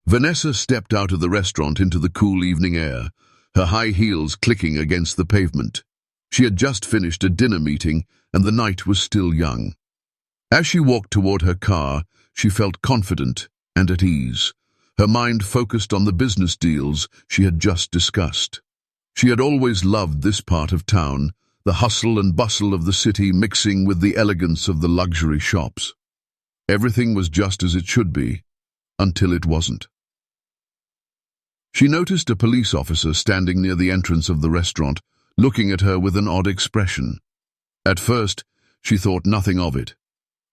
Vanessa stepped out of the restaurant into the cool evening air, her high heels clicking against the pavement. She had just finished a dinner meeting, and the night was still young. As she walked toward her car, she felt confident and at ease, her mind focused on the business deals she had just discussed. She had always loved this part of town, the hustle and bustle of the city mixing with the elegance of the luxury shops. Everything was just as it should be, until it wasn't. She noticed a police officer standing near the entrance of the restaurant, looking at her with an odd expression. At first, she thought nothing of it.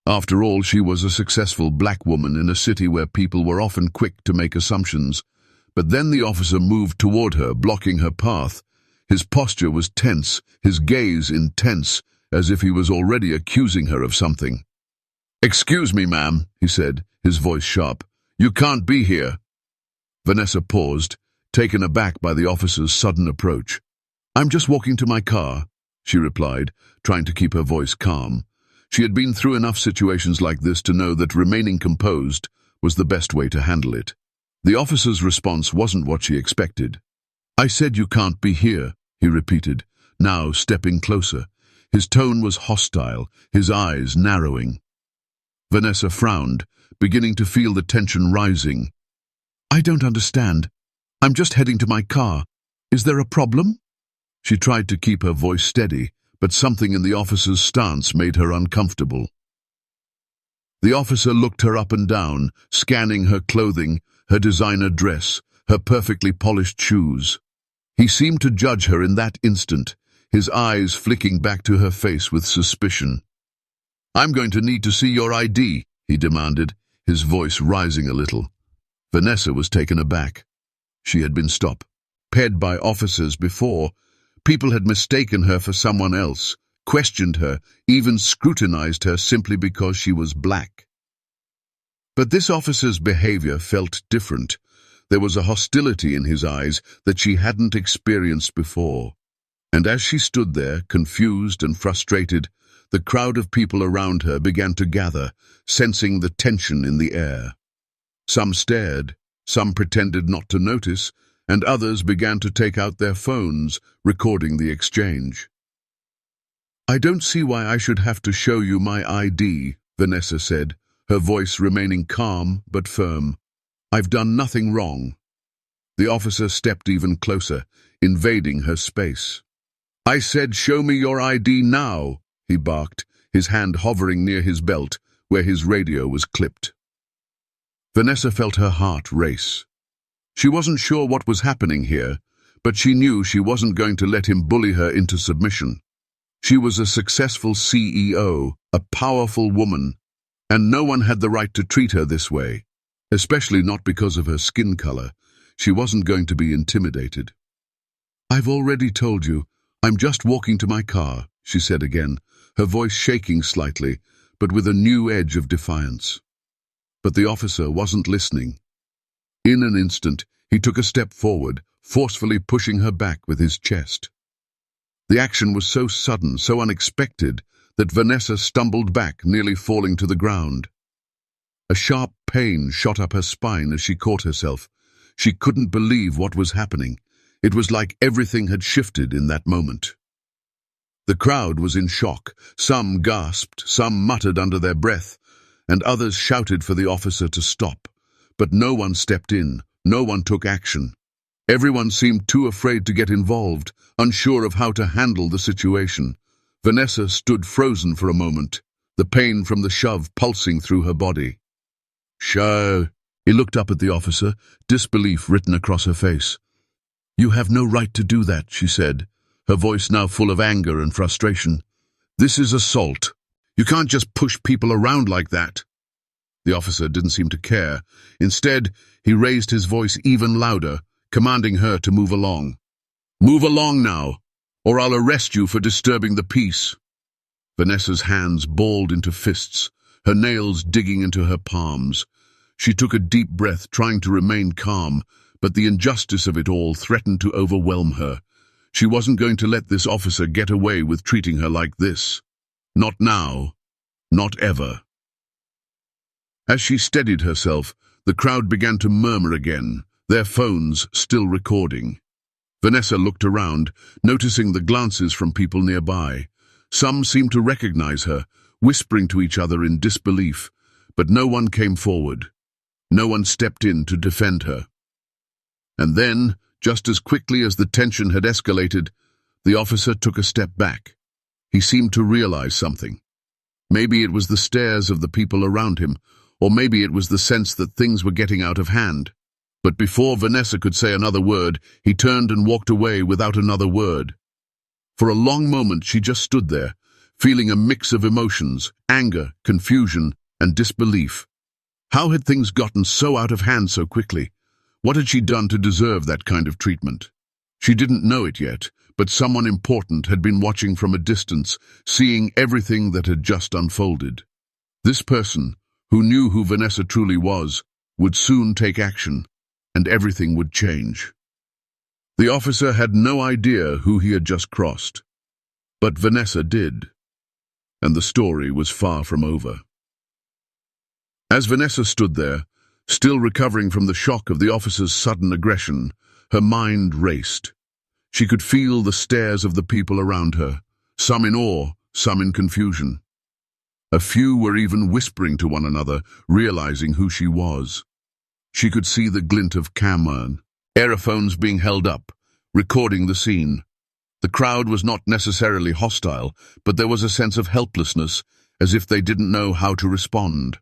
After all, she was a successful black woman in a city where people were often quick to make assumptions. But then the officer moved toward her, blocking her path. His posture was tense, his gaze intense, as if he was already accusing her of something. "Excuse me, ma'am," he said, his voice sharp. "You can't be here." Vanessa paused, taken aback by the officer's sudden approach. "I'm just walking to my car," she replied, trying to keep her voice calm. She had been through enough situations like this to know that remaining composed was the best way to handle it. The officer's response wasn't what she expected. "I said you can't be here," he repeated, now stepping closer. His tone was hostile, his eyes narrowing. Vanessa frowned, beginning to feel the tension rising. "I don't understand. I'm just heading to my car. Is there a problem?" She tried to keep her voice steady, but something in the officer's stance made her uncomfortable. The officer looked her up and down, scanning her clothing, her designer dress, her perfectly polished shoes. He seemed to judge her in that instant, his eyes flicking back to her face with suspicion. "I'm going to need to see your ID," he demanded, his voice rising a little. Vanessa was taken aback. She had been stopped by officers before. People had mistaken her for someone else, questioned her, even scrutinized her simply because she was black. But this officer's behavior felt different. There was a hostility in his eyes that she hadn't experienced before. And as she stood there, confused and frustrated, the crowd of people around her began to gather, sensing the tension in the air. Some stared, some pretended not to notice, and others began to take out their phones, recording the exchange. "I don't see why I should have to show you my ID," Vanessa said, her voice remaining calm but firm. "I've done nothing wrong." The officer stepped even closer, invading her space. "I said, show me your ID now," he barked, his hand hovering near his belt, where his radio was clipped. Vanessa felt her heart race. She wasn't sure what was happening here, but she knew she wasn't going to let him bully her into submission. She was a successful CEO, a powerful woman, and no one had the right to treat her this way, especially not because of her skin color. She wasn't going to be intimidated. "I've already told you, I'm just walking to my car," she said again, her voice shaking slightly, but with a new edge of defiance. But the officer wasn't listening. In an instant, he took a step forward, forcefully pushing her back with his chest. The action was so sudden, so unexpected, that Vanessa stumbled back, nearly falling to the ground. A sharp pain shot up her spine as she caught herself. She couldn't believe what was happening. It was like everything had shifted in that moment. The crowd was in shock. Some gasped, some muttered under their breath, and others shouted for the officer to stop. But no one stepped in, no one took action. Everyone seemed too afraid to get involved, unsure of how to handle the situation. Vanessa stood frozen for a moment, the pain from the shove pulsing through her body. "Show." He looked up at the officer, disbelief written across her face. "You have no right to do that," she said, her voice now full of anger and frustration. "This is assault. You can't just push people around like that." The officer didn't seem to care. Instead, he raised his voice even louder, commanding her to move along. "Move along now, or I'll arrest you for disturbing the peace." Vanessa's hands balled into fists, her nails digging into her palms. She took a deep breath, trying to remain calm, but the injustice of it all threatened to overwhelm her. She wasn't going to let this officer get away with treating her like this. Not now. Not ever. As she steadied herself, The crowd began to murmur again, their phones still recording. Vanessa looked around, noticing the glances from people nearby. Some seemed to recognize her, whispering to each other in disbelief, but no one came forward. No one stepped in to defend her. And then, just as quickly as the tension had escalated, the officer took a step back. He seemed to realize something. Maybe it was the stares of the people around him, or maybe it was the sense that things were getting out of hand. But before Vanessa could say another word, he turned and walked away without another word. For a long moment she just stood there, feeling a mix of emotions, anger, confusion, and disbelief. How had things gotten so out of hand so quickly? What had she done to deserve that kind of treatment? She didn't know it yet, but someone important had been watching from a distance, seeing everything that had just unfolded. This person, who knew who Vanessa truly was, would soon take action, and everything would change. The officer had no idea who he had just crossed, but Vanessa did, and the story was far from over. As Vanessa stood there, still recovering from the shock of the officer's sudden aggression, her mind raced. She could feel the stares of the people around her, some in awe, some in confusion. A few were even whispering to one another, realizing who she was. She could see the glint of camera, aerophones being held up, recording the scene. The crowd was not necessarily hostile, but there was a sense of helplessness, as if they didn't know how to respond.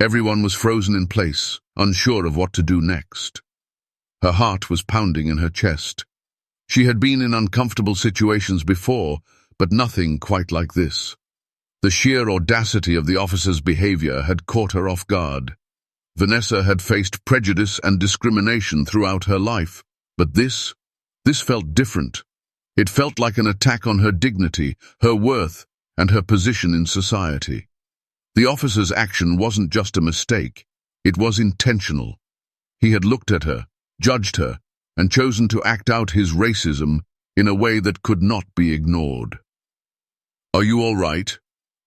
Everyone was frozen in place, unsure of what to do next. Her heart was pounding in her chest. She had been in uncomfortable situations before, but nothing quite like this. The sheer audacity of the officer's behavior had caught her off guard. Vanessa had faced prejudice and discrimination throughout her life, but this felt different. It felt like an attack on her dignity, her worth, and her position in society. The officer's action wasn't just a mistake, it was intentional. He had looked at her, judged her, and chosen to act out his racism in a way that could not be ignored. "Are you all right?"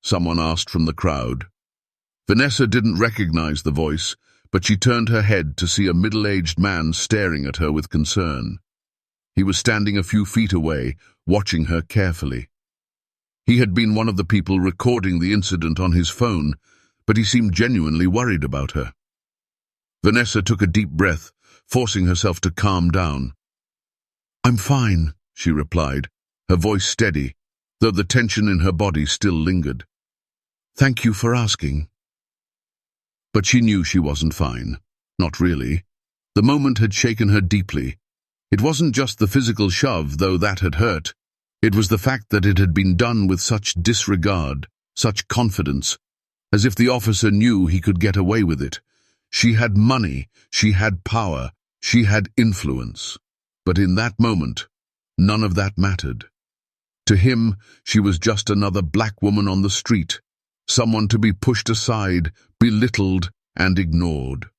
someone asked from the crowd. Vanessa didn't recognize the voice, but she turned her head to see a middle-aged man staring at her with concern. He was standing a few feet away, watching her carefully. He had been one of the people recording the incident on his phone, but he seemed genuinely worried about her. Vanessa took a deep breath, forcing herself to calm down. "I'm fine," she replied, her voice steady, though the tension in her body still lingered. "Thank you for asking." But she knew she wasn't fine. Not really. The moment had shaken her deeply. It wasn't just the physical shove, though that had hurt. It was the fact that it had been done with such disregard, such confidence, as if the officer knew he could get away with it. She had money, she had power, she had influence. But in that moment, none of that mattered. To him, she was just another black woman on the street, someone to be pushed aside, belittled, and ignored.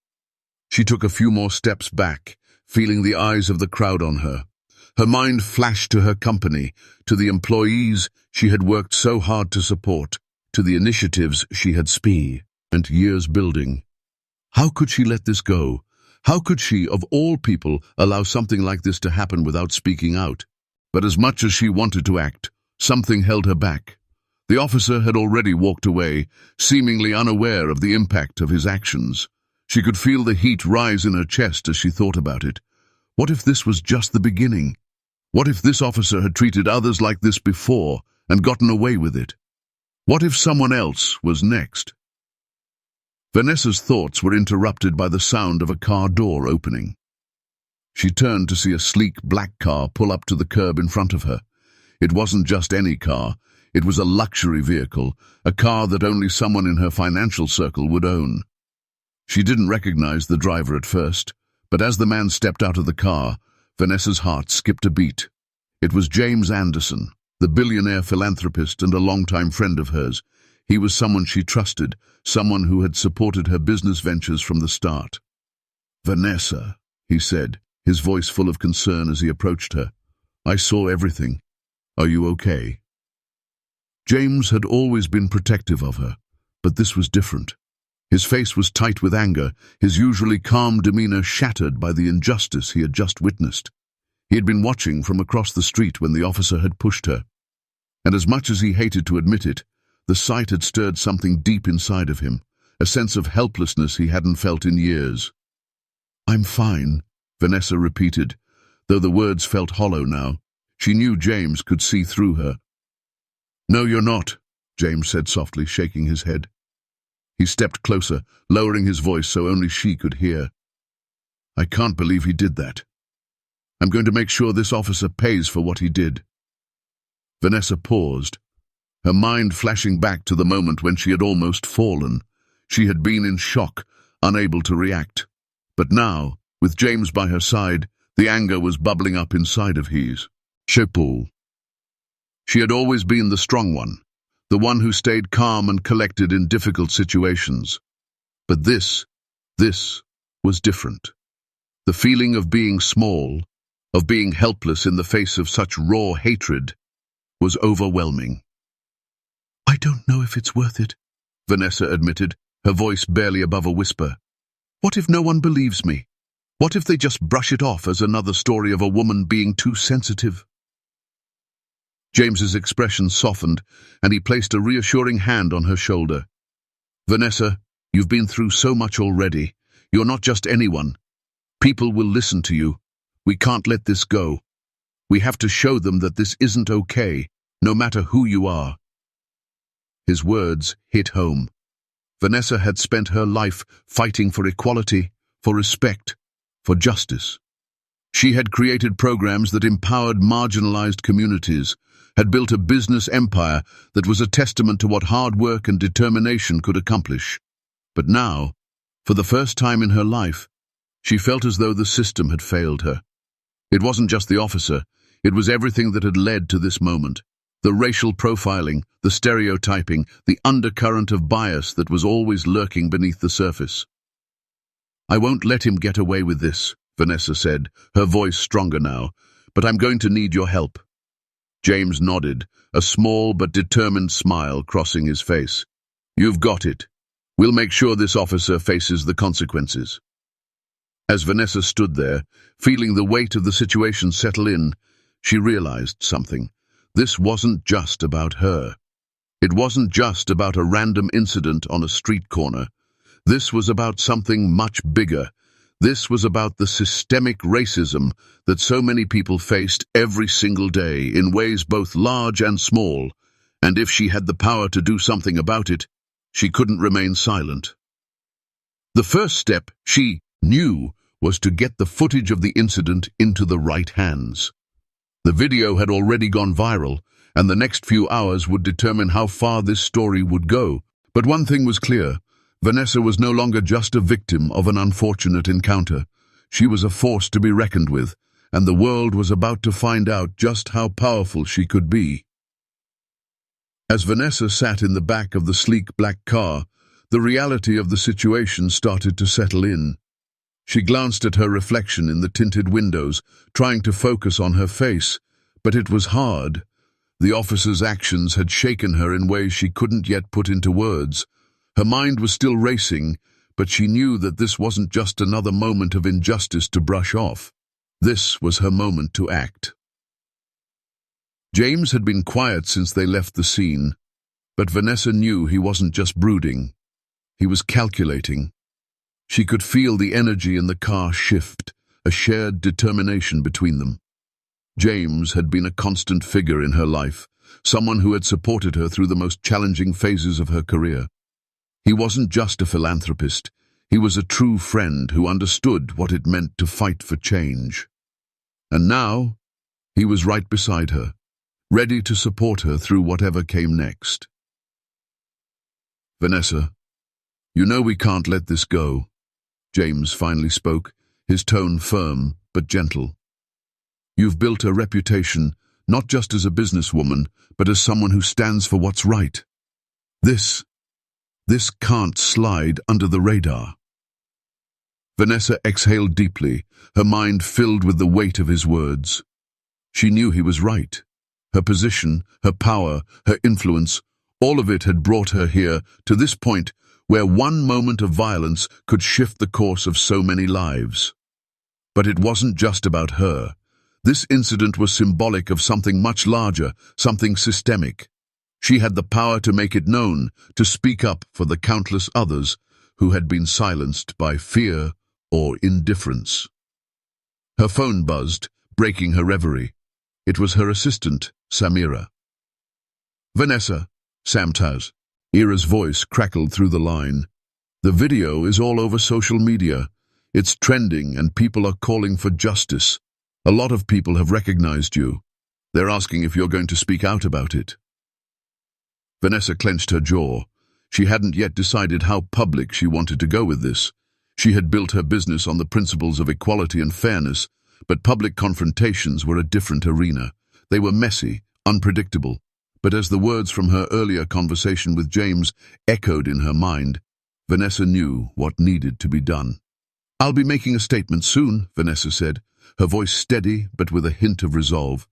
She took a few more steps back, feeling the eyes of the crowd on her. Her mind flashed to her company, to the employees she had worked so hard to support, to the initiatives she had spent years building. How could she let this go? How could she, of all people, allow something like this to happen without speaking out? But as much as she wanted to act, something held her back. The officer had already walked away, seemingly unaware of the impact of his actions. She could feel the heat rise in her chest as she thought about it. What if this was just the beginning? What if this officer had treated others like this before and gotten away with it? What if someone else was next? Vanessa's thoughts were interrupted by the sound of a car door opening. She turned to see a sleek black car pull up to the curb in front of her. It wasn't just any car. It was a luxury vehicle, a car that only someone in her financial circle would own. She didn't recognize the driver at first, but as the man stepped out of the car, Vanessa's heart skipped a beat. It was James Anderson, the billionaire philanthropist and a longtime friend of hers. He was someone she trusted, someone who had supported her business ventures from the start. "Vanessa," he said, his voice full of concern as he approached her. "I saw everything. Are you okay?" James had always been protective of her, but this was different. His face was tight with anger, his usually calm demeanor shattered by the injustice he had just witnessed. He had been watching from across the street when the officer had pushed her, and as much as he hated to admit it, the sight had stirred something deep inside of him, a sense of helplessness he hadn't felt in years. "I'm fine," Vanessa repeated, though the words felt hollow now. She knew James could see through her. "No, you're not," James said softly, shaking his head. He stepped closer, lowering his voice so only she could hear. "I can't believe he did that. I'm going to make sure this officer pays for what he did." Vanessa paused, her mind flashing back to the moment when she had almost fallen. She had been in shock, unable to react. But now, with James by her side, the anger was bubbling up inside of his. Chapeau. She had always been the strong one, the one who stayed calm and collected in difficult situations. But this was different. The feeling of being small, of being helpless in the face of such raw hatred, was overwhelming. "I don't know if it's worth it," Vanessa admitted, her voice barely above a whisper. "What if no one believes me? What if they just brush it off as another story of a woman being too sensitive?" James's expression softened, and he placed a reassuring hand on her shoulder. "Vanessa, you've been through so much already. You're not just anyone. People will listen to you. We can't let this go. We have to show them that this isn't okay, no matter who you are." His words hit home. Vanessa had spent her life fighting for equality, for respect, for justice. She had created programs that empowered marginalized communities, had built a business empire that was a testament to what hard work and determination could accomplish. But now, for the first time in her life, she felt as though the system had failed her. It wasn't just the officer, it was everything that had led to this moment. The racial profiling, the stereotyping, the undercurrent of bias that was always lurking beneath the surface. "I won't let him get away with this," Vanessa said, her voice stronger now, "but I'm going to need your help." James nodded, a small but determined smile crossing his face. "You've got it. We'll make sure this officer faces the consequences." As Vanessa stood there, feeling the weight of the situation settle in, she realized something. This wasn't just about her. It wasn't just about a random incident on a street corner. This was about something much bigger. This was about the systemic racism that so many people faced every single day in ways both large and small, and if she had the power to do something about it, she couldn't remain silent. The first step, she knew, was to get the footage of the incident into the right hands. The video had already gone viral, and the next few hours would determine how far this story would go. But one thing was clear. Vanessa was no longer just a victim of an unfortunate encounter. She was a force to be reckoned with, and the world was about to find out just how powerful she could be. As Vanessa sat in the back of the sleek black car, the reality of the situation started to settle in. She glanced at her reflection in the tinted windows, trying to focus on her face, but it was hard. The officer's actions had shaken her in ways she couldn't yet put into words. Her mind was still racing, but she knew that this wasn't just another moment of injustice to brush off. This was her moment to act. James had been quiet since they left the scene, but Vanessa knew he wasn't just brooding. He was calculating. She could feel the energy in the car shift, a shared determination between them. James had been a constant figure in her life, someone who had supported her through the most challenging phases of her career. He wasn't just a philanthropist, he was a true friend who understood what it meant to fight for change. And now, he was right beside her, ready to support her through whatever came next. "Vanessa, you know we can't let this go," James finally spoke, his tone firm but gentle. "You've built a reputation, not just as a businesswoman, but as someone who stands for what's right. This can't slide under the radar." Vanessa exhaled deeply, her mind filled with the weight of his words. She knew he was right. Her position, her power, her influence, all of it had brought her here, to this point, where one moment of violence could shift the course of so many lives. But it wasn't just about her. This incident was symbolic of something much larger, something systemic. She had the power to make it known, to speak up for the countless others who had been silenced by fear or indifference. Her phone buzzed, breaking her reverie. It was her assistant, Samira. "Vanessa," Sam Taz. Ira's voice crackled through the line. "The video is all over social media. It's trending and people are calling for justice. A lot of people have recognized you. They're asking if you're going to speak out about it." Vanessa clenched her jaw. She hadn't yet decided how public she wanted to go with this. She had built her business on the principles of equality and fairness, but public confrontations were a different arena. They were messy, unpredictable. But as the words from her earlier conversation with James echoed in her mind, Vanessa knew what needed to be done. "I'll be making a statement soon," Vanessa said, her voice steady but with a hint of resolve.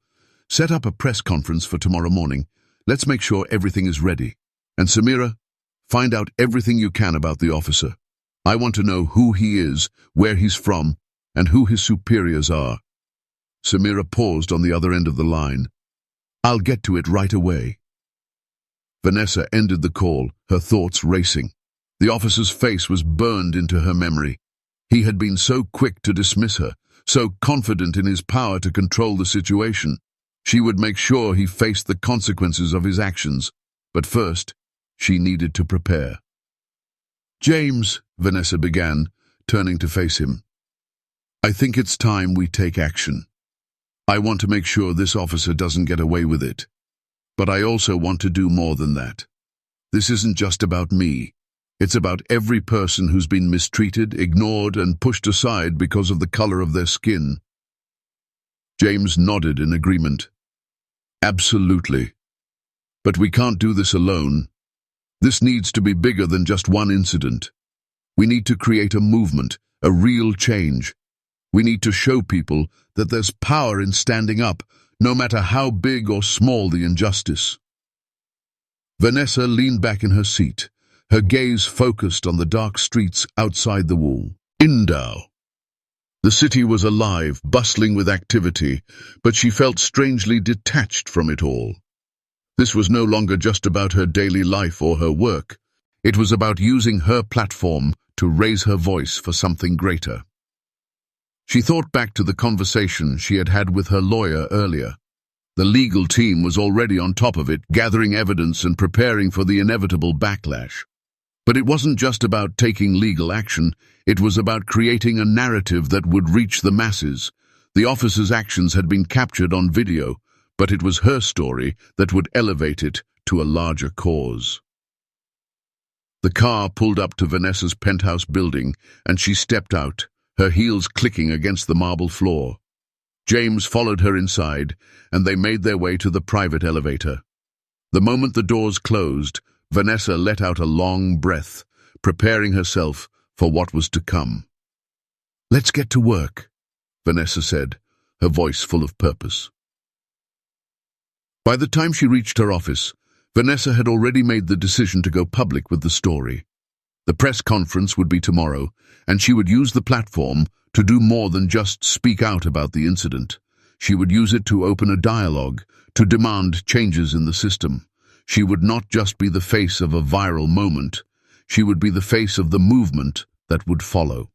"Set up a press conference for tomorrow morning. Let's make sure everything is ready. And Samira, find out everything you can about the officer. I want to know who he is, where he's from, and who his superiors are." Samira paused on the other end of the line. "I'll get to it right away." Vanessa ended the call, her thoughts racing. The officer's face was burned into her memory. He had been so quick to dismiss her, so confident in his power to control the situation. She would make sure he faced the consequences of his actions. But first, she needed to prepare. "James," Vanessa began, turning to face him, "I think it's time we take action. I want to make sure this officer doesn't get away with it. But I also want to do more than that. This isn't just about me. It's about every person who's been mistreated, ignored, and pushed aside because of the color of their skin." James nodded in agreement. "Absolutely. But we can't do this alone. This needs to be bigger than just one incident. We need to create a movement, a real change. We need to show people that there's power in standing up, no matter how big or small the injustice." Vanessa leaned back in her seat, her gaze focused on the dark streets outside the wall. Indau. The city was alive, bustling with activity, but she felt strangely detached from it all. This was no longer just about her daily life or her work. It was about using her platform to raise her voice for something greater. She thought back to the conversation she had had with her lawyer earlier. The legal team was already on top of it, gathering evidence and preparing for the inevitable backlash. But it wasn't just about taking legal action, it was about creating a narrative that would reach the masses. The officer's actions had been captured on video, but it was her story that would elevate it to a larger cause. The car pulled up to Vanessa's penthouse building, and she stepped out, her heels clicking against the marble floor. James followed her inside, and they made their way to the private elevator. The moment the doors closed, Vanessa let out a long breath, preparing herself for what was to come. "Let's get to work," Vanessa said, her voice full of purpose. By the time she reached her office, Vanessa had already made the decision to go public with the story. The press conference would be tomorrow, and she would use the platform to do more than just speak out about the incident. She would use it to open a dialogue, to demand changes in the system. She would not just be the face of a viral moment, she would be the face of the movement that would follow.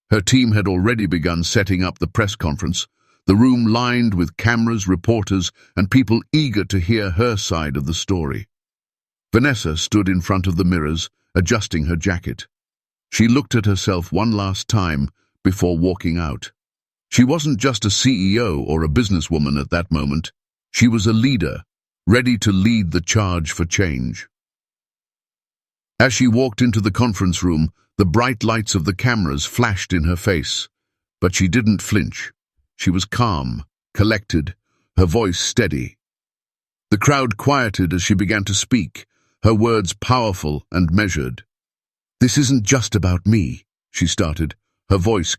Her team had already begun setting up the press conference, the room lined with cameras, reporters, and people eager to hear her side of the story. Vanessa stood in front of the mirrors, adjusting her jacket. She looked at herself one last time before walking out. She wasn't just a CEO or a businesswoman at that moment. She was a leader, ready to lead the charge for change. As she walked into the conference room, the bright lights of the cameras flashed in her face. But she didn't flinch. She was calm, collected, her voice steady. The crowd quieted as she began to speak, her words powerful and measured. "This isn't just about me," she started, her voice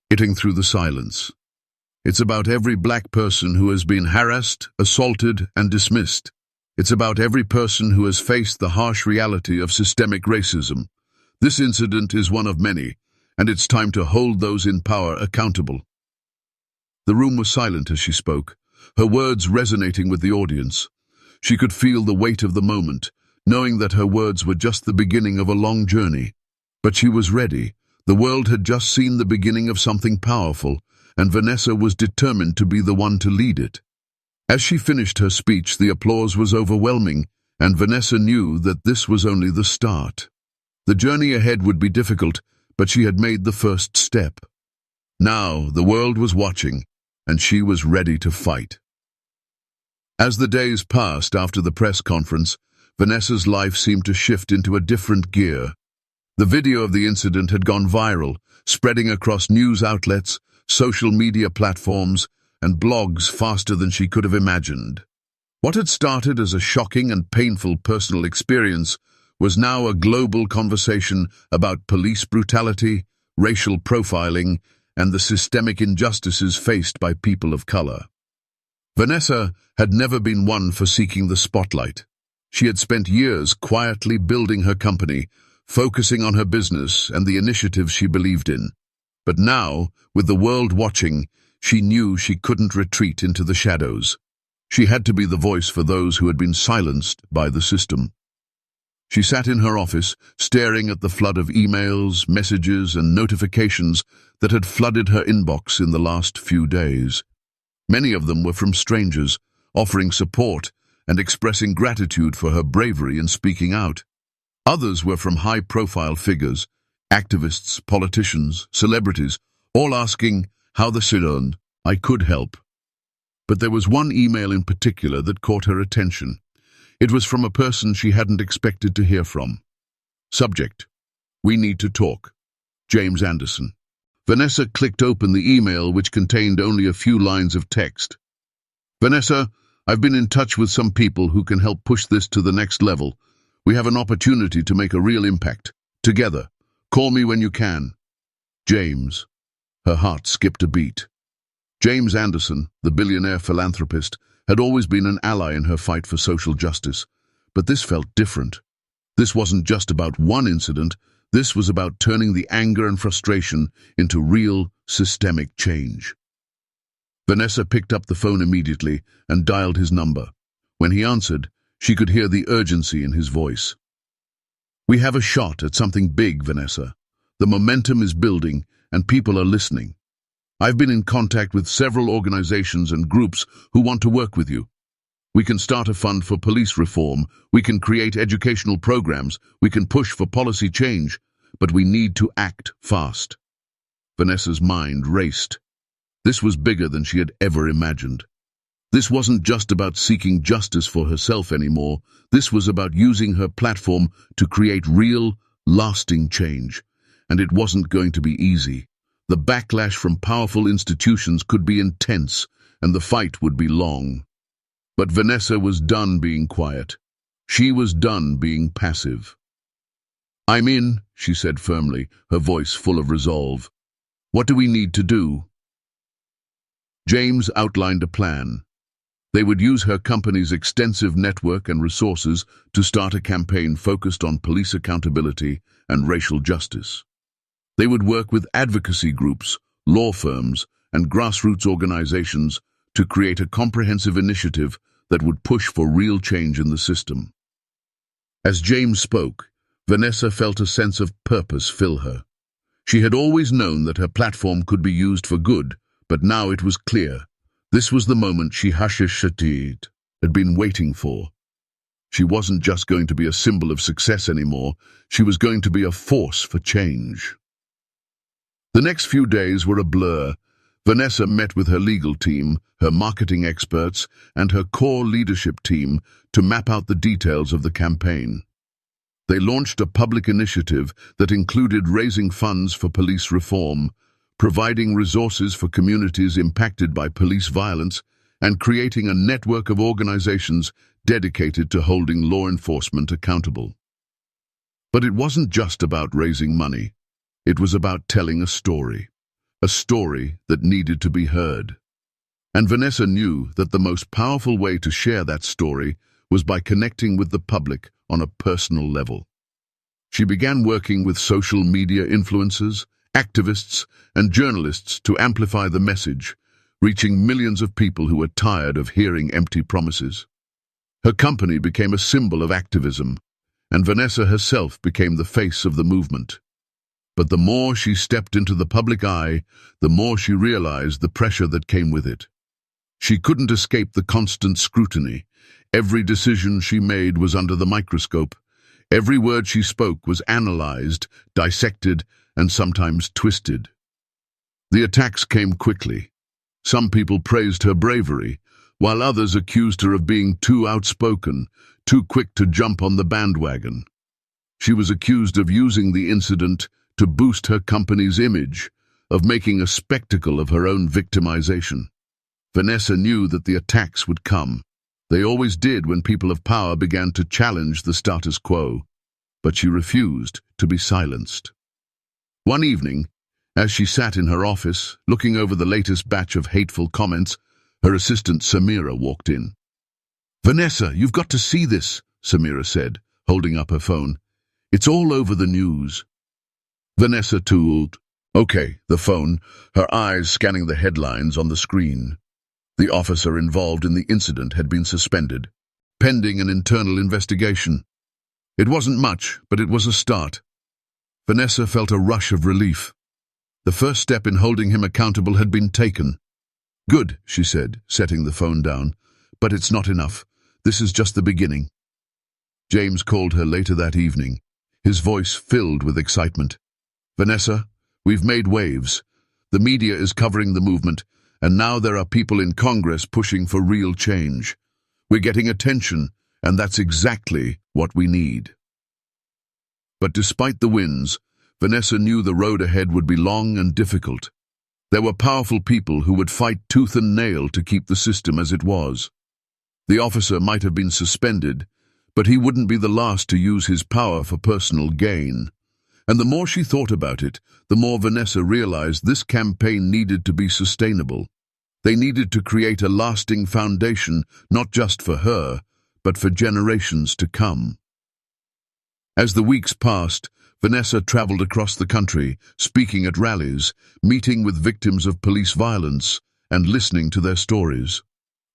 hitting through the silence. "It's about every black person who has been harassed, assaulted, and dismissed. It's about every person who has faced the harsh reality of systemic racism. This incident is one of many, and it's time to hold those in power accountable. The room was silent as she spoke, her words resonating with the audience. She could feel the weight of the moment, knowing that her words were just the beginning of a long journey. But she was ready. The world had just seen the beginning of something powerful, and Vanessa was determined to be the one to lead it. As she finished her speech, the applause was overwhelming, and Vanessa knew that this was only the start. The journey ahead would be difficult, but she had made the first step. Now the world was watching, and she was ready to fight. As the days passed after the press conference, Vanessa's life seemed to shift into a different gear. The video of the incident had gone viral, spreading across news outlets, social media platforms, and blogs faster than she could have imagined. What had started as a shocking and painful personal experience was now a global conversation about police brutality, racial profiling, and the systemic injustices faced by people of color. Vanessa had never been one for seeking the spotlight. She had spent years quietly building her company, focusing on her business and the initiatives she believed in. But now, with the world watching, she knew she couldn't retreat into the shadows. She had to be the voice for those who had been silenced by the system. She sat in her office, staring at the flood of emails, messages, and notifications that had flooded her inbox in the last few days. Many of them were from strangers, offering support and expressing gratitude for her bravery in speaking out. Others were from high-profile figures, activists, politicians, celebrities, all asking how I could help. But there was one email in particular that caught her attention. It was from a person she hadn't expected to hear from. Subject: "We need to talk. James Anderson." Vanessa clicked open the email, which contained only a few lines of text. "Vanessa, I've been in touch with some people who can help push this to the next level. We have an opportunity to make a real impact. Together. Call me when you can. James." Her heart skipped a beat. James Anderson, the billionaire philanthropist, had always been an ally in her fight for social justice. But this felt different. This wasn't just about one incident. This was about turning the anger and frustration into real, systemic change. Vanessa picked up the phone immediately and dialed his number. When he answered, she could hear the urgency in his voice. "We have a shot at something big, Vanessa. The momentum is building, and people are listening. I've been in contact with several organizations and groups who want to work with you. We can start a fund for police reform, we can create educational programs, we can push for policy change, but we need to act fast." Vanessa's mind raced. This was bigger than she had ever imagined. This wasn't just about seeking justice for herself anymore. This was about using her platform to create real, lasting change. And it wasn't going to be easy. The backlash from powerful institutions could be intense, and the fight would be long. But Vanessa was done being quiet. She was done being passive. "I'm in," she said firmly, her voice full of resolve. "What do we need to do?" James outlined a plan. They would use her company's extensive network and resources to start a campaign focused on police accountability and racial justice. They would work with advocacy groups, law firms, and grassroots organizations to create a comprehensive initiative that would push for real change in the system. As James spoke, Vanessa felt a sense of purpose fill her. She had always known that her platform could be used for good, but now it was clear. This was the moment she had been waiting for. She wasn't just going to be a symbol of success anymore, she was going to be a force for change. The next few days were a blur. Vanessa met with her legal team, her marketing experts, and her core leadership team to map out the details of the campaign. They launched a public initiative that included raising funds for police reform, providing resources for communities impacted by police violence, and creating a network of organizations dedicated to holding law enforcement accountable. But it wasn't just about raising money. It was about telling a story that needed to be heard. And Vanessa knew that the most powerful way to share that story was by connecting with the public on a personal level. She began working with social media influencers, activists, and journalists to amplify the message, reaching millions of people who were tired of hearing empty promises. Her company became a symbol of activism, and Vanessa herself became the face of the movement. But the more she stepped into the public eye, the more she realized the pressure that came with it. She couldn't escape the constant scrutiny. Every decision she made was under the microscope. Every word she spoke was analyzed, dissected, and sometimes twisted. The attacks came quickly. Some people praised her bravery, while others accused her of being too outspoken, too quick to jump on the bandwagon. She was accused of using the incident to boost her company's image, of making a spectacle of her own victimization. Vanessa knew that the attacks would come. They always did when people of power began to challenge the status quo, but she refused to be silenced. One evening, as she sat in her office, looking over the latest batch of hateful comments, her assistant Samira walked in. "Vanessa, you've got to see this," Samira said, holding up her phone. "It's all over the news." Vanessa tooled. Okay, the phone, her eyes scanning the headlines on the screen. The officer involved in the incident had been suspended, pending an internal investigation. It wasn't much, but it was a start. Vanessa felt a rush of relief. The first step in holding him accountable had been taken. "Good," she said, setting the phone down. "But it's not enough. This is just the beginning." James called her later that evening, his voice filled with excitement. "Vanessa, we've made waves. The media is covering the movement, and now there are people in Congress pushing for real change. We're getting attention, and that's exactly what we need." But despite the wins, Vanessa knew the road ahead would be long and difficult. There were powerful people who would fight tooth and nail to keep the system as it was. The officer might have been suspended, but he wouldn't be the last to use his power for personal gain. And the more she thought about it, the more Vanessa realized this campaign needed to be sustainable. They needed to create a lasting foundation, not just for her, but for generations to come. As the weeks passed, Vanessa traveled across the country, speaking at rallies, meeting with victims of police violence, and listening to their stories.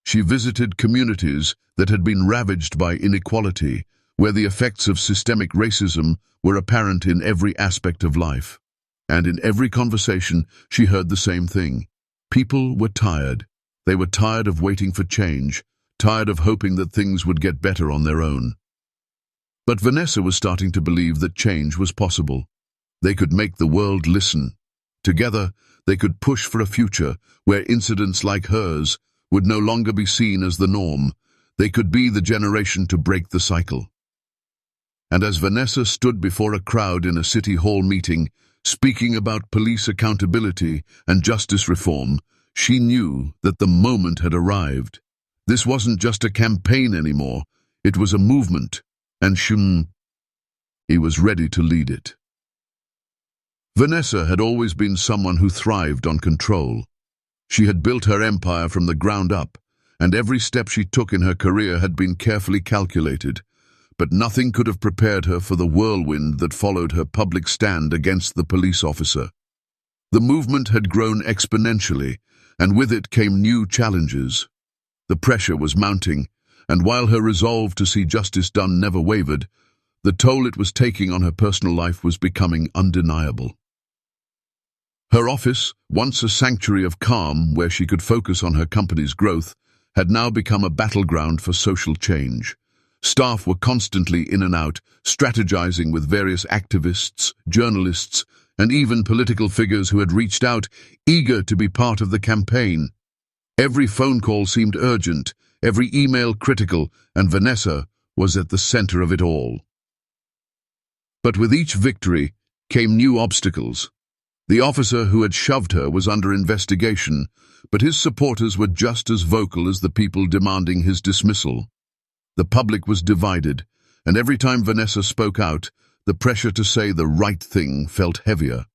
She visited communities that had been ravaged by inequality, where the effects of systemic racism were apparent in every aspect of life. And in every conversation, she heard the same thing. People were tired. They were tired of waiting for change, tired of hoping that things would get better on their own. But Vanessa was starting to believe that change was possible. They could make the world listen. Together, they could push for a future where incidents like hers would no longer be seen as the norm. They could be the generation to break the cycle. And as Vanessa stood before a crowd in a city hall meeting, speaking about police accountability and justice reform, she knew that the moment had arrived. This wasn't just a campaign anymore, it was a movement, and he was ready to lead it. Vanessa had always been someone who thrived on control. She had built her empire from the ground up, and every step she took in her career had been carefully calculated. But nothing could have prepared her for the whirlwind that followed her public stand against the police officer. The movement had grown exponentially, and with it came new challenges. The pressure was mounting, and while her resolve to see justice done never wavered, the toll it was taking on her personal life was becoming undeniable. Her office, once a sanctuary of calm where she could focus on her company's growth, had now become a battleground for social change. Staff were constantly in and out, strategizing with various activists, journalists, and even political figures who had reached out, eager to be part of the campaign. Every phone call seemed urgent, every email critical, and Vanessa was at the center of it all. But with each victory came new obstacles. The officer who had shoved her was under investigation, but his supporters were just as vocal as the people demanding his dismissal. The public was divided, and every time Vanessa spoke out, the pressure to say the right thing felt heavier.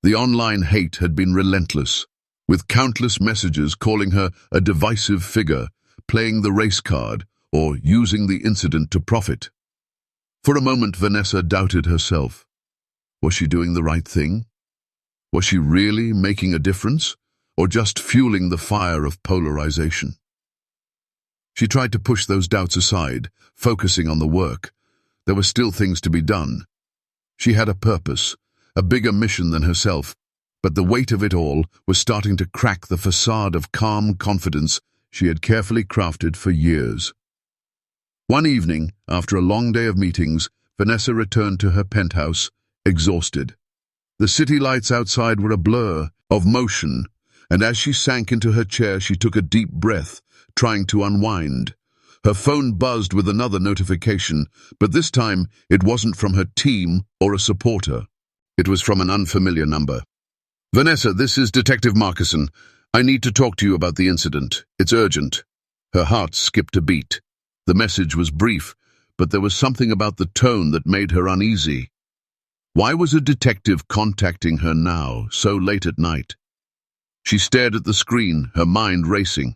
The online hate had been relentless, with countless messages calling her a divisive figure, playing the race card, or using the incident to profit. For a moment, Vanessa doubted herself. Was she doing the right thing? Was she really making a difference, or just fueling the fire of polarization? She tried to push those doubts aside, focusing on the work. There were still things to be done. She had a purpose, a bigger mission than herself, but the weight of it all was starting to crack the facade of calm confidence she had carefully crafted for years. One evening, after a long day of meetings, Vanessa returned to her penthouse, exhausted. The city lights outside were a blur of motion, and as she sank into her chair, she took a deep breath, trying to unwind. Her phone buzzed with another notification, but this time it wasn't from her team or a supporter. It was from an unfamiliar number. "Vanessa, this is Detective Markison. I need to talk to you about the incident. It's urgent." Her heart skipped a beat. The message was brief, but there was something about the tone that made her uneasy. Why was a detective contacting her now, so late at night? She stared at the screen, her mind racing.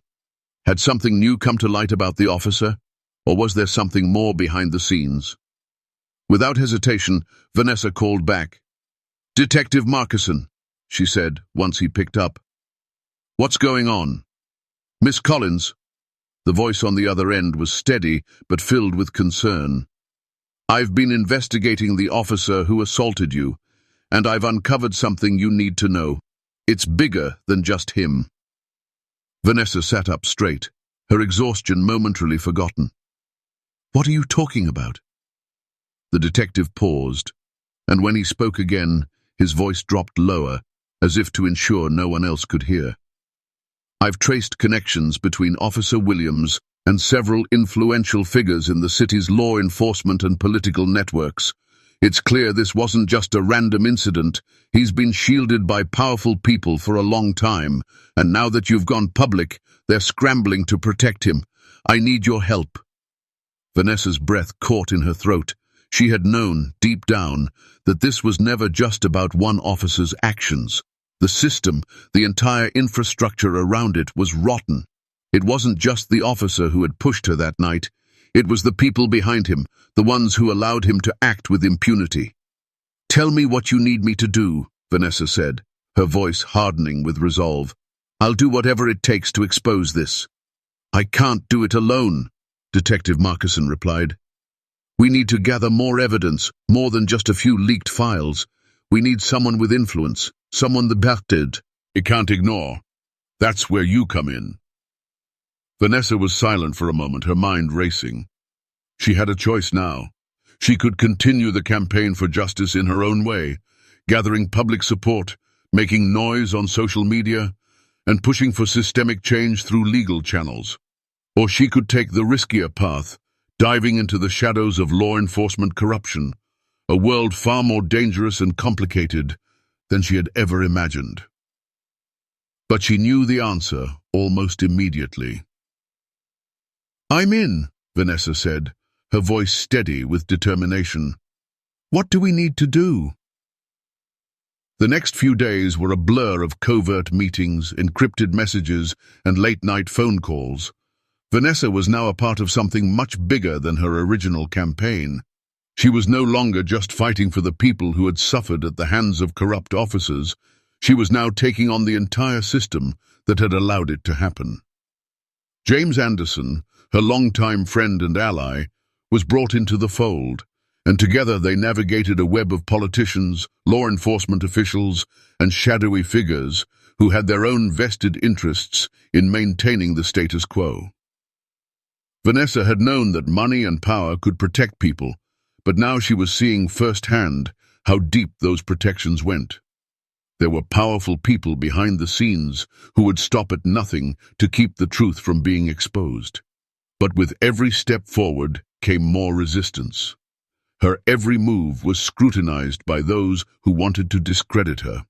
Had something new come to light about the officer, or was there something more behind the scenes? Without hesitation, Vanessa called back. "Detective Markison," she said, once he picked up. "What's going on?" "Miss Collins." The voice on the other end was steady, but filled with concern. "I've been investigating the officer who assaulted you, and I've uncovered something you need to know. It's bigger than just him." Vanessa sat up straight, her exhaustion momentarily forgotten. "What are you talking about?" The detective paused, and when he spoke again, his voice dropped lower, as if to ensure no one else could hear. "I've traced connections between Officer Williams and several influential figures in the city's law enforcement and political networks. It's clear this wasn't just a random incident. He's been shielded by powerful people for a long time, and now that you've gone public, they're scrambling to protect him. I need your help." Vanessa's breath caught in her throat. She had known, deep down, that this was never just about one officer's actions. The system, the entire infrastructure around it, was rotten. It wasn't just the officer who had pushed her that night. It was the people behind him, the ones who allowed him to act with impunity. "Tell me what you need me to do," Vanessa said, her voice hardening with resolve. "I'll do whatever it takes to expose this." "I can't do it alone," Detective Markison replied. "We need to gather more evidence, more than just a few leaked files. We need someone with influence, someone the Bach did. You can't ignore. That's where you come in." Vanessa was silent for a moment, her mind racing. She had a choice now. She could continue the campaign for justice in her own way, gathering public support, making noise on social media, and pushing for systemic change through legal channels. Or she could take the riskier path, diving into the shadows of law enforcement corruption, a world far more dangerous and complicated than she had ever imagined. But she knew the answer almost immediately. "I'm in," Vanessa said, her voice steady with determination. "What do we need to do?" The next few days were a blur of covert meetings, encrypted messages, and late-night phone calls. Vanessa was now a part of something much bigger than her original campaign. She was no longer just fighting for the people who had suffered at the hands of corrupt officers. She was now taking on the entire system that had allowed it to happen. James Anderson, her longtime friend and ally, was brought into the fold, and together they navigated a web of politicians, law enforcement officials, and shadowy figures who had their own vested interests in maintaining the status quo. Vanessa had known that money and power could protect people, but now she was seeing firsthand how deep those protections went. There were powerful people behind the scenes who would stop at nothing to keep the truth from being exposed. But with every step forward came more resistance. Her every move was scrutinized by those who wanted to discredit her.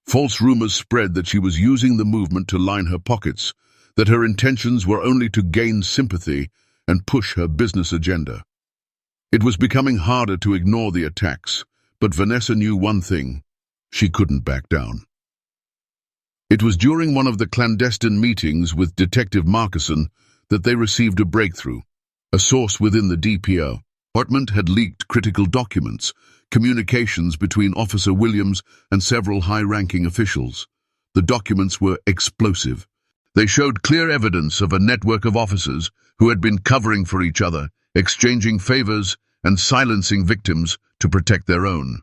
False rumors spread that she was using the movement to line her pockets, that her intentions were only to gain sympathy and push her business agenda. It was becoming harder to ignore the attacks, but Vanessa knew one thing: she couldn't back down. It was during one of the clandestine meetings with Detective Markison that they received a breakthrough. A source within the DPO department had leaked critical documents, communications between Officer Williams and several high-ranking officials. The documents were explosive. They showed clear evidence of a network of officers who had been covering for each other, exchanging favors and silencing victims to protect their own.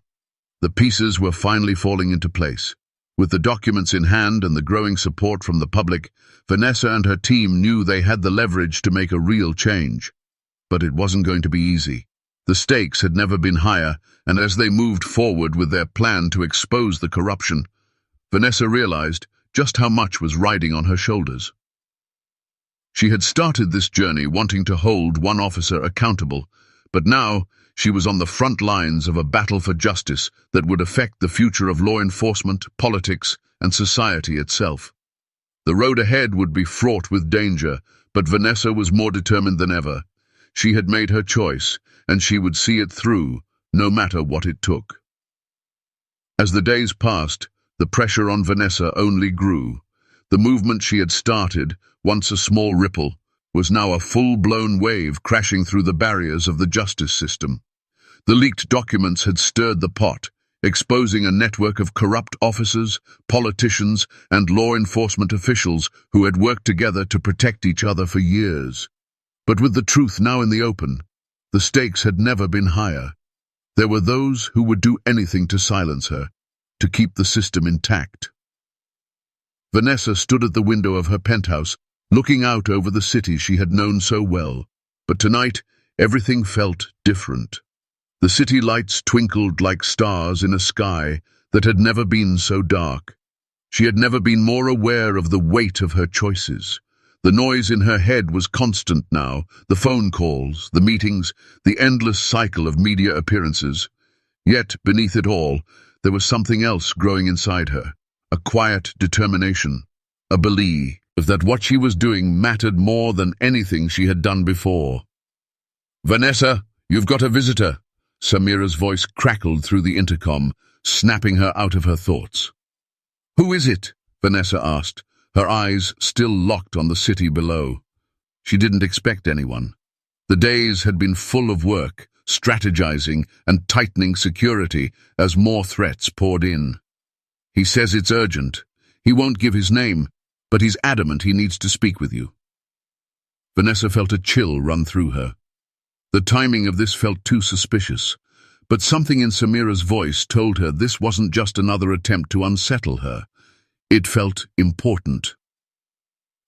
The pieces were finally falling into place. With the documents in hand and the growing support from the public, Vanessa and her team knew they had the leverage to make a real change. But it wasn't going to be easy. The stakes had never been higher, and as they moved forward with their plan to expose the corruption, Vanessa realized just how much was riding on her shoulders. She had started this journey wanting to hold one officer accountable, but now she was on the front lines of a battle for justice that would affect the future of law enforcement, politics, and society itself. The road ahead would be fraught with danger, but Vanessa was more determined than ever. She had made her choice, and she would see it through, no matter what it took. As the days passed, the pressure on Vanessa only grew. The movement she had started, once a small ripple, was now a full-blown wave crashing through the barriers of the justice system. The leaked documents had stirred the pot, exposing a network of corrupt officers, politicians, and law enforcement officials who had worked together to protect each other for years. But with the truth now in the open, the stakes had never been higher. There were those who would do anything to silence her, to keep the system intact. Vanessa stood at the window of her penthouse, looking out over the city she had known so well. But tonight, everything felt different. The city lights twinkled like stars in a sky that had never been so dark. She had never been more aware of the weight of her choices. The noise in her head was constant now, the phone calls, the meetings, the endless cycle of media appearances. Yet, beneath it all, there was something else growing inside her, a quiet determination, a belief that what she was doing mattered more than anything she had done before. "Vanessa, you've got a visitor," Samira's voice crackled through the intercom, snapping her out of her thoughts. "Who is it?" Vanessa asked, her eyes still locked on the city below. She didn't expect anyone. The days had been full of work, strategizing and tightening security as more threats poured in. "He says it's urgent. He won't give his name, but he's adamant he needs to speak with you." Vanessa felt a chill run through her. The timing of this felt too suspicious, but something in Samira's voice told her this wasn't just another attempt to unsettle her. It felt important.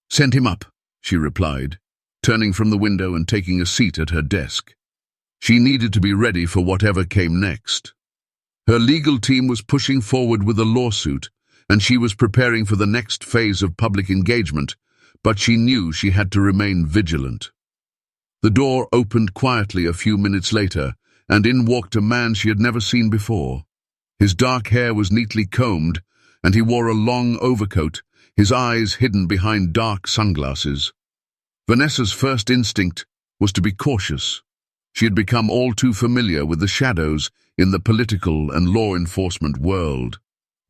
"Send him up," she replied, turning from the window and taking a seat at her desk. She needed to be ready for whatever came next. Her legal team was pushing forward with a lawsuit, and she was preparing for the next phase of public engagement, but she knew she had to remain vigilant. The door opened quietly a few minutes later, and in walked a man she had never seen before. His dark hair was neatly combed, and he wore a long overcoat, his eyes hidden behind dark sunglasses. Vanessa's first instinct was to be cautious. She had become all too familiar with the shadows in the political and law enforcement world.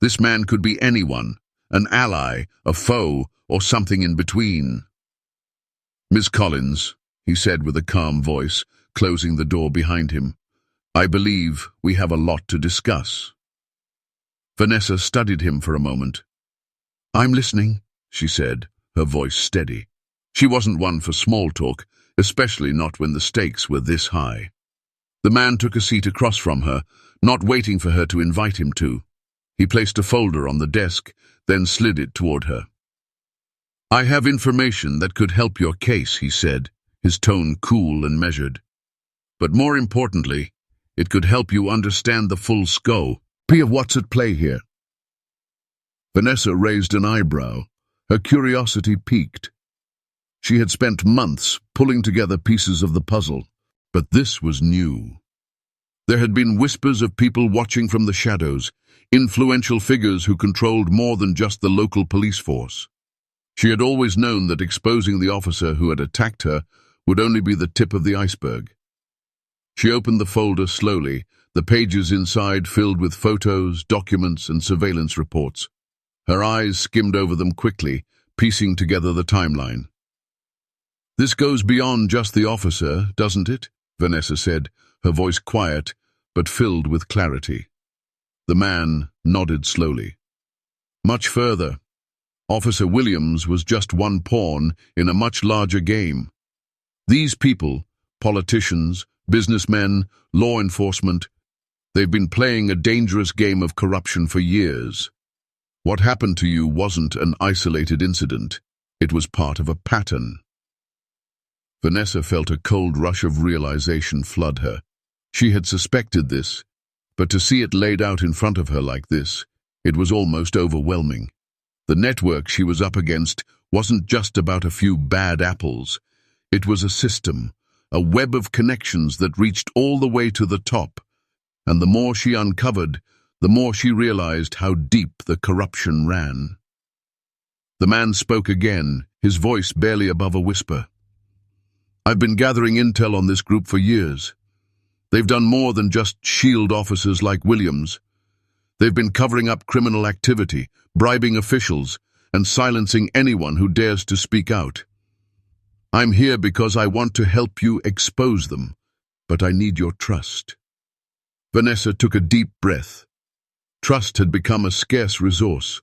This man could be anyone, an ally, a foe, or something in between. "Miss Collins," he said with a calm voice, closing the door behind him, "I believe we have a lot to discuss." Vanessa studied him for a moment. "I'm listening," she said, her voice steady. She wasn't one for small talk, especially not when the stakes were this high. The man took a seat across from her, not waiting for her to invite him to. He placed a folder on the desk, then slid it toward her. "I have information that could help your case," he said, his tone cool and measured. "But more importantly, it could help you understand the full scope of what's at play here." Vanessa raised an eyebrow. Her curiosity piqued. She had spent months pulling together pieces of the puzzle, but this was new. There had been whispers of people watching from the shadows, influential figures who controlled more than just the local police force. She had always known that exposing the officer who had attacked her would only be the tip of the iceberg. She opened the folder slowly, the pages inside filled with photos, documents, and surveillance reports. Her eyes skimmed over them quickly, piecing together the timeline. "This goes beyond just the officer, doesn't it?" Vanessa said, her voice quiet but filled with clarity. The man nodded slowly. "Much further. Officer Williams was just one pawn in a much larger game. These people, politicians, businessmen, law enforcement, they've been playing a dangerous game of corruption for years. What happened to you wasn't an isolated incident. It was part of a pattern." Vanessa felt a cold rush of realization flood her. She had suspected this, but to see it laid out in front of her like this, it was almost overwhelming. The network she was up against wasn't just about a few bad apples. It was a system, a web of connections that reached all the way to the top. And the more she uncovered, the more she realized how deep the corruption ran. The man spoke again, his voice barely above a whisper. "I've been gathering intel on this group for years. They've done more than just shield officers like Williams. They've been covering up criminal activity, bribing officials, and silencing anyone who dares to speak out. I'm here because I want to help you expose them, but I need your trust." Vanessa took a deep breath. Trust had become a scarce resource.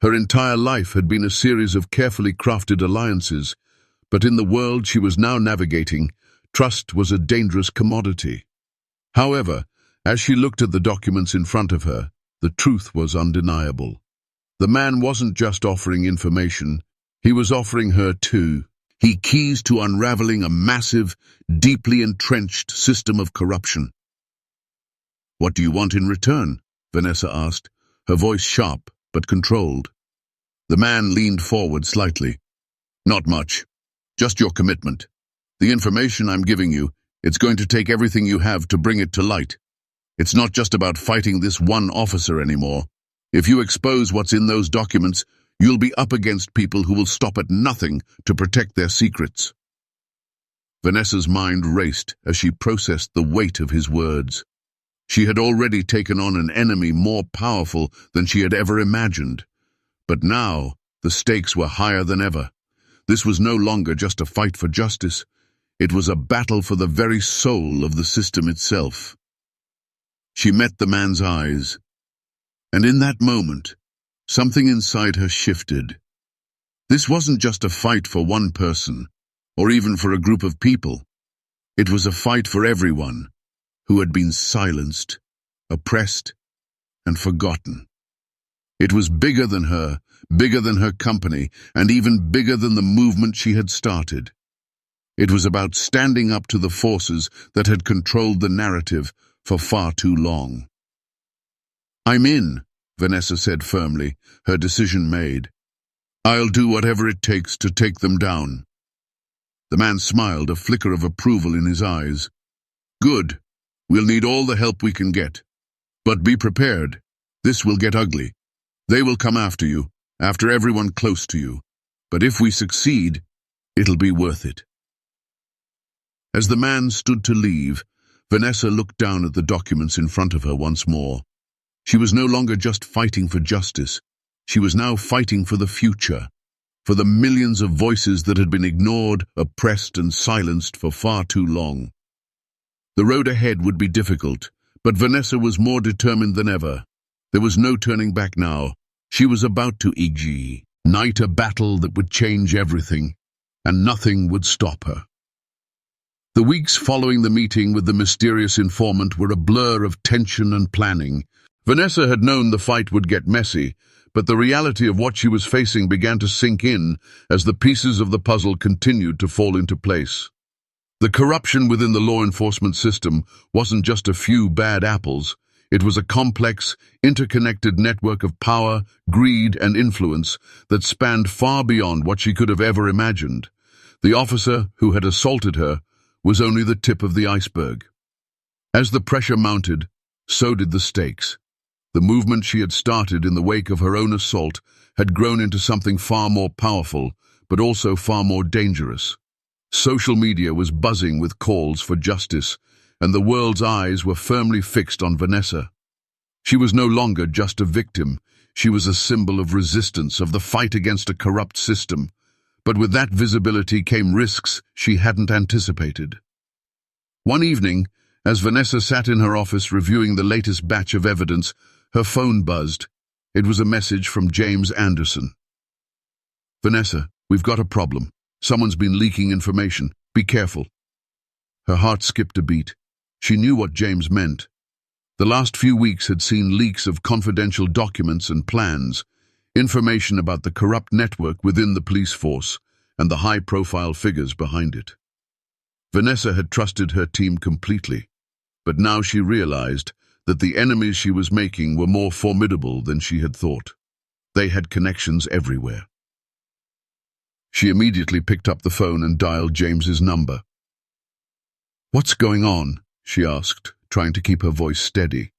Her entire life had been a series of carefully crafted alliances, but in the world she was now navigating, trust was a dangerous commodity. However, as she looked at the documents in front of her, the truth was undeniable. The man wasn't just offering information, he was offering her too. He keys to unraveling a massive, deeply entrenched system of corruption. "What do you want in return?" Vanessa asked, her voice sharp but controlled. The man leaned forward slightly. "Not much. Just your commitment. The information I'm giving you, it's going to take everything you have to bring it to light. It's not just about fighting this one officer anymore. If you expose what's in those documents, you'll be up against people who will stop at nothing to protect their secrets." Vanessa's mind raced as she processed the weight of his words. She had already taken on an enemy more powerful than she had ever imagined. But now, the stakes were higher than ever. This was no longer just a fight for justice. It was a battle for the very soul of the system itself. She met the man's eyes, and in that moment, something inside her shifted. This wasn't just a fight for one person, or even for a group of people. It was a fight for everyone who had been silenced, oppressed, and forgotten. It was bigger than her company, and even bigger than the movement she had started. It was about standing up to the forces that had controlled the narrative for far too long. "I'm in," Vanessa said firmly, her decision made. "I'll do whatever it takes to take them down." The man smiled, a flicker of approval in his eyes. "Good. We'll need all the help we can get. But be prepared. This will get ugly. They will come after you, after everyone close to you. But if we succeed, it'll be worth it." As the man stood to leave, Vanessa looked down at the documents in front of her once more. She was no longer just fighting for justice. She was now fighting for the future, for the millions of voices that had been ignored, oppressed, and silenced for far too long. The road ahead would be difficult, but Vanessa was more determined than ever. There was no turning back now. She was about to ignite a battle that would change everything, and nothing would stop her. The weeks following the meeting with the mysterious informant were a blur of tension and planning. Vanessa had known the fight would get messy, but the reality of what she was facing began to sink in as the pieces of the puzzle continued to fall into place. The corruption within the law enforcement system wasn't just a few bad apples. It was a complex, interconnected network of power, greed, and influence that spanned far beyond what she could have ever imagined. The officer who had assaulted her was only the tip of the iceberg. As the pressure mounted, so did the stakes. The movement she had started in the wake of her own assault had grown into something far more powerful, but also far more dangerous. Social media was buzzing with calls for justice, and the world's eyes were firmly fixed on Vanessa. She was no longer just a victim. She was a symbol of resistance, of the fight against a corrupt system. But with that visibility came risks she hadn't anticipated. One evening, as Vanessa sat in her office reviewing the latest batch of evidence, her phone buzzed. It was a message from James Anderson. "Vanessa, we've got a problem. Someone's been leaking information. Be careful." Her heart skipped a beat. She knew what James meant. The last few weeks had seen leaks of confidential documents and plans, information about the corrupt network within the police force and the high-profile figures behind it. Vanessa had trusted her team completely, but now she realized that the enemies she was making were more formidable than she had thought. They had connections everywhere. She immediately picked up the phone and dialed James's number. "What's going on?" she asked, trying to keep her voice steady.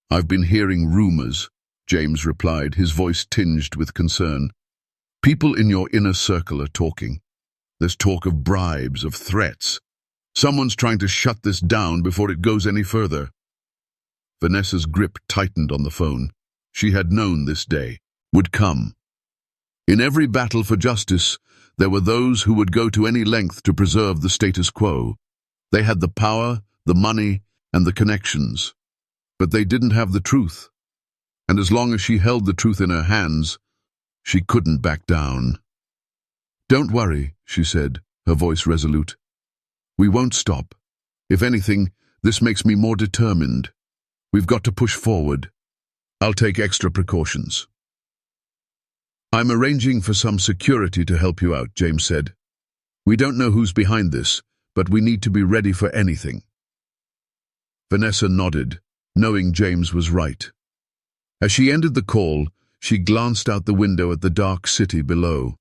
"I've been hearing rumors," James replied, his voice tinged with concern. "People in your inner circle are talking. There's talk of bribes, of threats. Someone's trying to shut this down before it goes any further." Vanessa's grip tightened on the phone. She had known this day would come. In every battle for justice, there were those who would go to any length to preserve the status quo. They had the power, the money, and the connections. But they didn't have the truth. And as long as she held the truth in her hands, she couldn't back down. "Don't worry," she said, her voice resolute. "We won't stop. If anything, this makes me more determined. We've got to push forward. I'll take extra precautions." "I'm arranging for some security to help you out," James said. "We don't know who's behind this, but we need to be ready for anything." Vanessa nodded, knowing James was right. As she ended the call, she glanced out the window at the dark city below.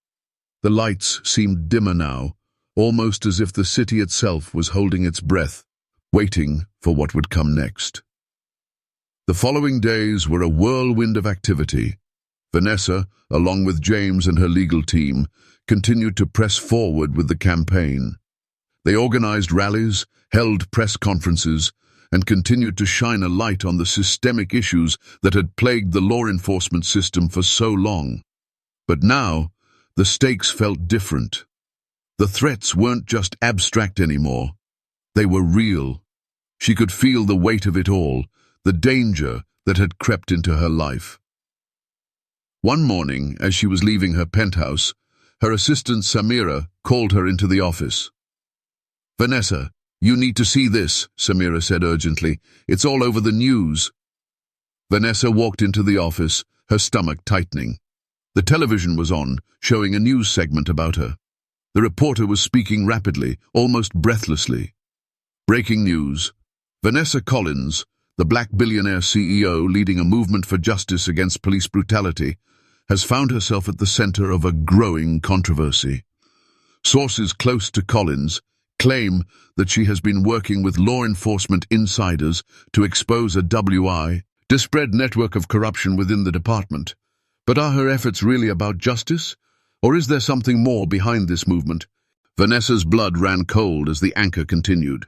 The lights seemed dimmer now, almost as if the city itself was holding its breath, waiting for what would come next. The following days were a whirlwind of activity. Vanessa, along with James and her legal team, continued to press forward with the campaign. They organized rallies, held press conferences, and continued to shine a light on the systemic issues that had plagued the law enforcement system for so long. But now, the stakes felt different. The threats weren't just abstract anymore. They were real. She could feel the weight of it all, the danger that had crept into her life. One morning, as she was leaving her penthouse, her assistant Samira called her into the office. "Vanessa, you need to see this," Samira said urgently. "It's all over the news." Vanessa walked into the office, her stomach tightening. The television was on, showing a news segment about her. The reporter was speaking rapidly, almost breathlessly. Breaking news. Vanessa Collins, the black billionaire CEO leading a movement for justice against police brutality, has found herself at the center of a growing controversy. Sources close to Collins claim that she has been working with law enforcement insiders to expose a widespread network of corruption within the department. But are her efforts really about justice? Or is there something more behind this movement? Vanessa's blood ran cold as the anchor continued.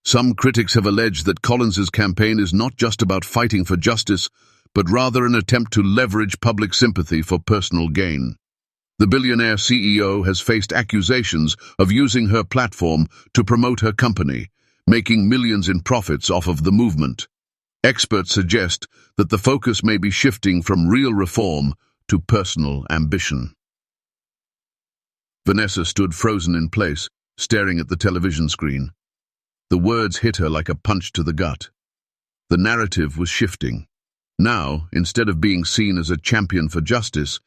Some critics have alleged that Collins's campaign is not just about fighting for justice, but rather an attempt to leverage public sympathy for personal gain. The billionaire CEO has faced accusations of using her platform to promote her company, making millions in profits off of the movement. Experts suggest that the focus may be shifting from real reform to personal ambition. Vanessa stood frozen in place, staring at the television screen. The words hit her like a punch to the gut. The narrative was shifting. Now, instead of being seen as a champion for justice,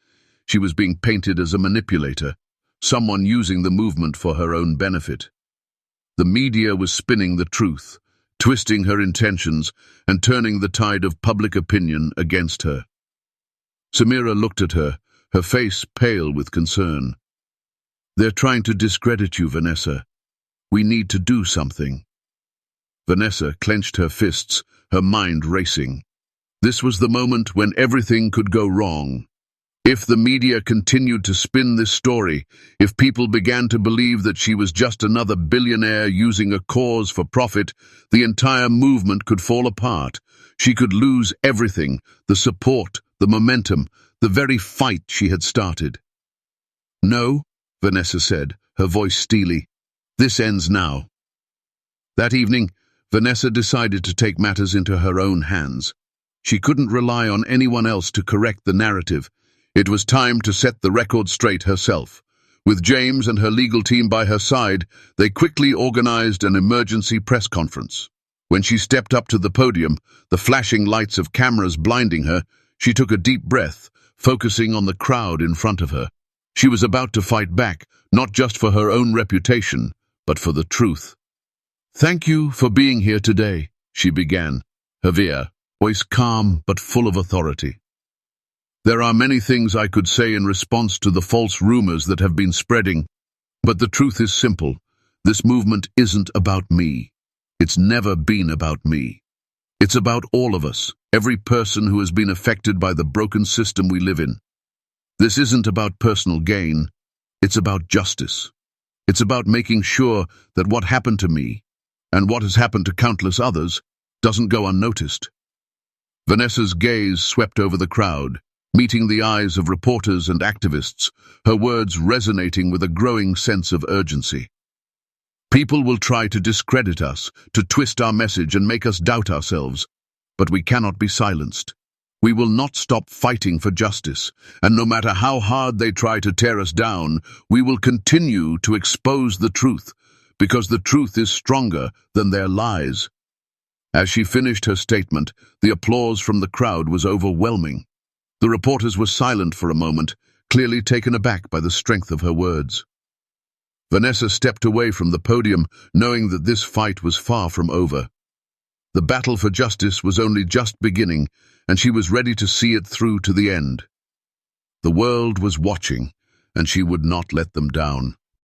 she was being painted as a manipulator, someone using the movement for her own benefit. The media was spinning the truth, twisting her intentions and turning the tide of public opinion against her. Samira looked at her, her face pale with concern. "They're trying to discredit you, Vanessa. We need to do something." Vanessa clenched her fists, her mind racing. This was the moment when everything could go wrong. If the media continued to spin this story, if people began to believe that she was just another billionaire using a cause for profit, the entire movement could fall apart. She could lose everything, the support, the momentum, the very fight she had started. No, Vanessa said, her voice steely. This ends now. That evening, Vanessa decided to take matters into her own hands. She couldn't rely on anyone else to correct the narrative. It was time to set the record straight herself. With James and her legal team by her side, they quickly organized an emergency press conference. When she stepped up to the podium, the flashing lights of cameras blinding her, she took a deep breath, focusing on the crowd in front of her. She was about to fight back, not just for her own reputation, but for the truth. "Thank you for being here today," she began, her voice calm but full of authority. "There are many things I could say in response to the false rumors that have been spreading, but the truth is simple. This movement isn't about me. It's never been about me. It's about all of us, every person who has been affected by the broken system we live in. This isn't about personal gain. It's about justice. It's about making sure that what happened to me, and what has happened to countless others, doesn't go unnoticed." Vanessa's gaze swept over the crowd, meeting the eyes of reporters and activists, her words resonating with a growing sense of urgency. "People will try to discredit us, to twist our message and make us doubt ourselves, but we cannot be silenced. We will not stop fighting for justice, and no matter how hard they try to tear us down, we will continue to expose the truth, because the truth is stronger than their lies." As she finished her statement, the applause from the crowd was overwhelming. The reporters were silent for a moment, clearly taken aback by the strength of her words. Vanessa stepped away from the podium, knowing that this fight was far from over. The battle for justice was only just beginning, and she was ready to see it through to the end. The world was watching, and she would not let them down.